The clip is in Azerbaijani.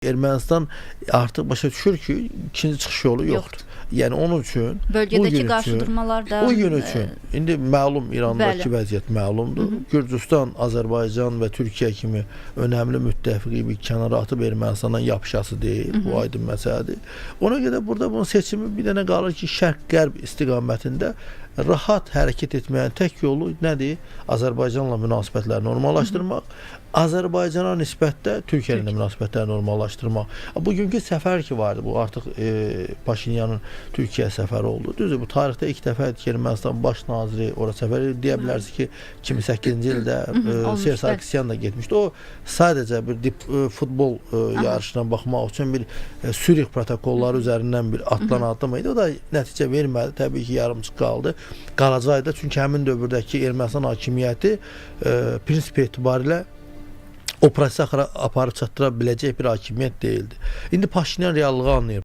Ermənistan artıq başa düşür ki, ikinci çıxış yolu yoxdur. Yəni onun üçün bölgədəki qarşıdurmalar da bu gün üçün indi məlum İrandakı bəli. vəziyyət məlumdur. Gürcüstan, Azərbaycan və Türkiyə kimi önəmli müttəfiqi bir kənara atıb Ermənistandan yapışası deyil. Bu aydın məsələdir. Ona görə burada bunun seçimi bir dənə qalır ki, şərq-qərb istiqamətində rahat hərəkət etməyin tək yolu nədir? Azərbaycanla münasibətləri normallaşdırmaq, Azərbaycana nisbətdə Türkiyə ilə münasibətləri normallaşdırmaq. Bugünkü səfər ki vardı, bu artıq Paşinyanın Türkiyə səfəri oldu. Düzdür, bu tarixdə ilk dəfə Ermənistan baş naziri ora səfər edir. Deyə bilərsiniz ki, 2008-ci ildə Ser Sarkisyan da getmişdi. O sadəcə bir futbol yarışına baxmaq üçün bir Sürix protokolları üzərindən bir atlan addım idi. O da nəticə vermədi. Təbii ki, yarımçıq qaldı. Qalacaqdı. Çünki həmin dövrdəki Ermənistan hakimiyyəti prinsip etibarilə operasiya aparıb çatdıra biləcək bir hakimiyyət deyildi. İndi Paşinyan reallığı anlayır.